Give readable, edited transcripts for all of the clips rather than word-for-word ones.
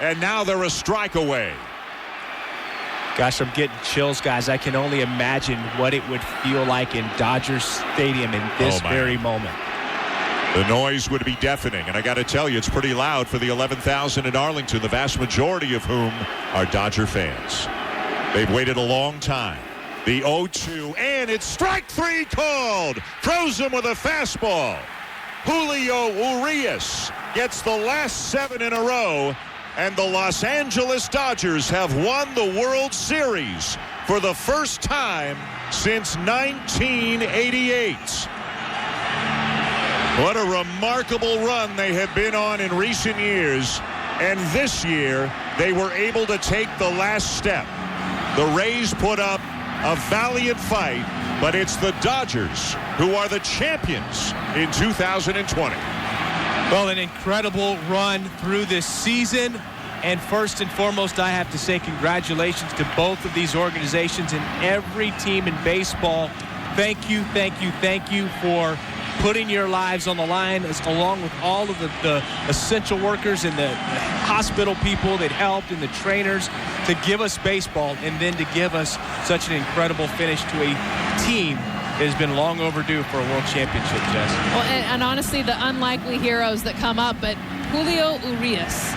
and now they're a strike away. Gosh, I'm getting chills, guys. I can only imagine what it would feel like in Dodger Stadium in this very moment. The noise would be deafening, and I got to tell you, it's pretty loud for the 11,000 in Arlington, the vast majority of whom are Dodger fans. They've waited a long time. The 0-2, and it's strike three called. Throws him with a fastball. Julio Urias gets the last 7 in a row, and the Los Angeles Dodgers have won the World Series for the first time since 1988. What a remarkable run they have been on in recent years, and this year they were able to take the last step. The Rays put up a valiant fight, but it's the Dodgers who are the champions in 2020. Well, an incredible run through this season. And first and foremost, I have to say congratulations to both of these organizations and every team in baseball. Thank you, thank you, thank you for putting your lives on the line, along with all of the essential workers and the hospital people that helped and the trainers to give us baseball and then to give us such an incredible finish to a team that has been long overdue for a world championship, Jess. Well, and honestly, the unlikely heroes that come up, but Julio Urias,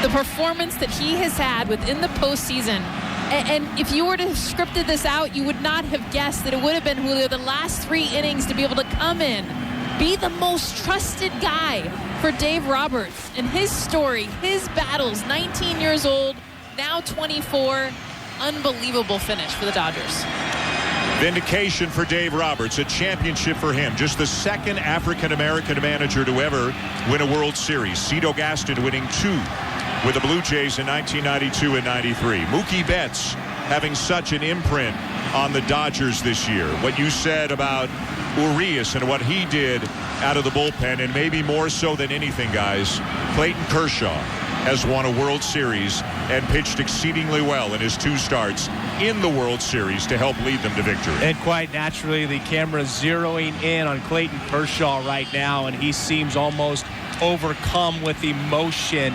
the performance that he has had within the postseason, and if you were to have scripted this out, you would not have guessed that it would have been Julio the last 3 innings to be able to come in, be the most trusted guy for Dave Roberts. And his story, his battles, 19 years old, now 24, unbelievable finish for the Dodgers. Vindication for Dave Roberts, a championship for him. Just the second African-American manager to ever win a World Series. Cito Gaston winning 2 with the Blue Jays in 1992 and 93. Mookie Betts having such an imprint on the Dodgers this year. What you said about Urias and what he did out of the bullpen, and maybe more so than anything, guys, Clayton Kershaw has won a World Series and pitched exceedingly well in his 2 starts in the World Series to help lead them to victory. And quite naturally, the camera's zeroing in on Clayton Kershaw right now, and he seems almost overcome with emotion.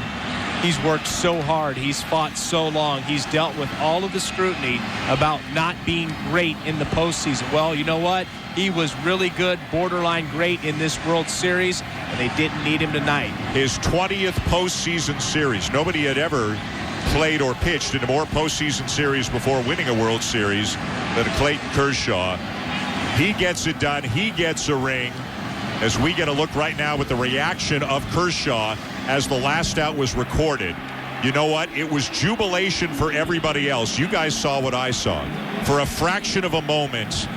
He's worked so hard. He's fought so long. He's dealt with all of the scrutiny about not being great in the postseason. Well, you know what? He was really good, borderline great in this World Series, and they didn't need him tonight. His 20th postseason series. Nobody had ever played or pitched in a more postseason series before winning a World Series than Clayton Kershaw. He gets it done. He gets a ring. As we get a look right now with the reaction of Kershaw as the last out was recorded. You know what? It was jubilation for everybody else. You guys saw what I saw. For a fraction of a moment,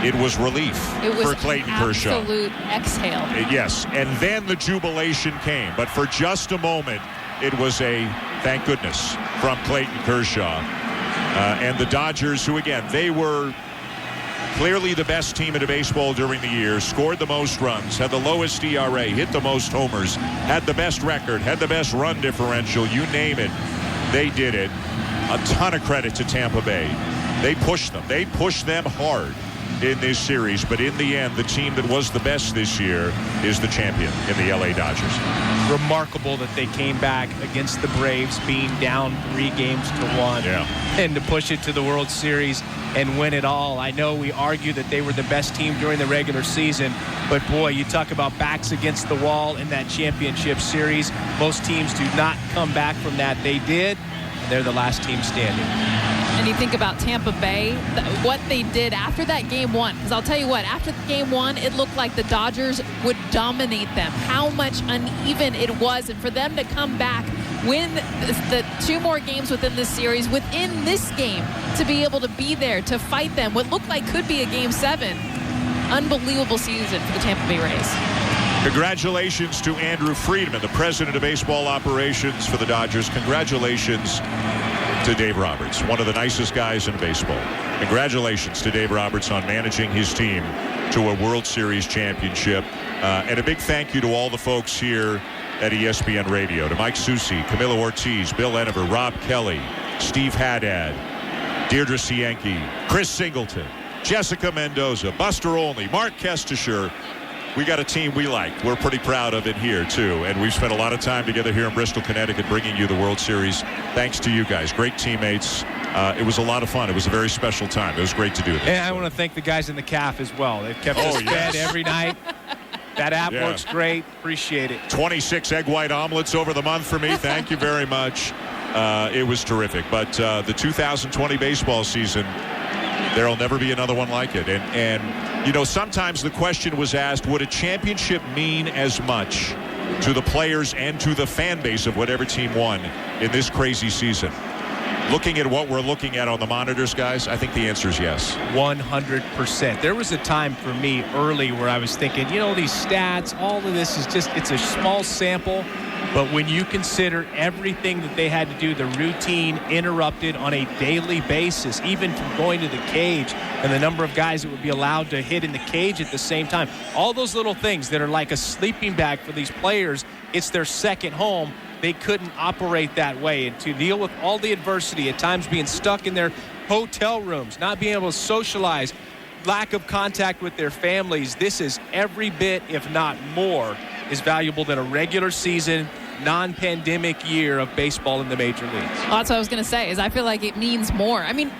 it was relief for Clayton Kershaw. Absolute exhale. Yes, and then the jubilation came. But for just a moment, it was a thank goodness from Clayton Kershaw. And the Dodgers, who, again, they were clearly the best team in baseball during the year, scored the most runs, had the lowest ERA, hit the most homers, had the best record, had the best run differential, you name it, they did it. A ton of credit to Tampa Bay. They pushed them. They pushed them hard in this series, but in the end, the team that was the best this year is the champion in the LA Dodgers. Remarkable that they came back against the Braves, being down 3-1, and to push it to the World Series and win it all. I know we argue that they were the best team during the regular season, but boy, you talk about backs against the wall in that championship series. Most teams do not come back from that. They did, and they're the last team standing. And you think about Tampa Bay, what they did after that game 1. Because I'll tell you what, after game 1, it looked like the Dodgers would dominate them. How much uneven it was. And for them to come back, win the 2 more games within this series, within this game, to be able to be there, to fight them, what looked like could be a game 7. Unbelievable season for the Tampa Bay Rays. Congratulations to Andrew Friedman, the president of baseball operations for the Dodgers. Congratulations to Dave Roberts, one of the nicest guys in baseball. Congratulations to Dave Roberts on managing his team to a World Series championship. And a big thank you to all the folks here at ESPN Radio, to Mike Susi, Camilo Ortiz, Bill Enever, Rob Kelly, Steve Haddad, Deirdre Sienke, Chris Singleton, Jessica Mendoza, Buster Olney, Mark Kestisher, we got a team we like. We're pretty proud of it here, too. And we've spent a lot of time together here in Bristol, Connecticut, bringing you the World Series. Thanks to you guys. Great teammates. It was a lot of fun. It was a very special time. It was great to do this. And I want to thank the guys in the CAF as well. They've kept us fed every night. That app works great. Appreciate it. 26 egg white omelets over the month for me. Thank you very much. It was terrific. But the 2020 baseball season, there'll never be another one like it. And you know, sometimes the question was asked, would a championship mean as much to the players and to the fan base of whatever team won in this crazy season? Looking at what we're looking at on the monitors, guys, I think the answer is yes. 100%. There was a time for me early where I was thinking, you know, these stats, all of this is just, it's a small sample. But when you consider everything that they had to do, the routine interrupted on a daily basis, even from going to the cage and the number of guys that would be allowed to hit in the cage at the same time, all those little things that are like a sleeping bag for these players, it's their second home. They couldn't operate that way. And to deal with all the adversity, at times being stuck in their hotel rooms, not being able to socialize, lack of contact with their families, this is every bit, if not more, is valuable than a regular season, non-pandemic year of baseball in the major leagues. Well, that's what I was going to say, is I feel like it means more. I mean,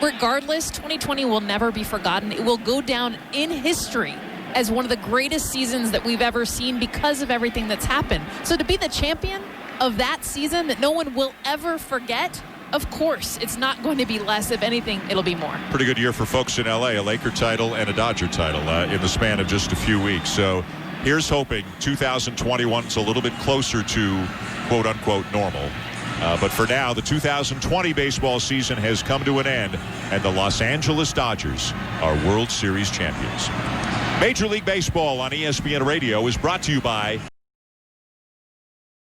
regardless, 2020 will never be forgotten. It will go down in history as one of the greatest seasons that we've ever seen because of everything that's happened. So to be the champion of that season that no one will ever forget, of course, it's not going to be less. If anything, it'll be more. Pretty good year for folks in L.A., a Laker title and a Dodger title in the span of just a few weeks. So here's hoping 2021 is a little bit closer to quote-unquote normal. But for now, the 2020 baseball season has come to an end, and the Los Angeles Dodgers are World Series champions. Major League Baseball on ESPN Radio is brought to you by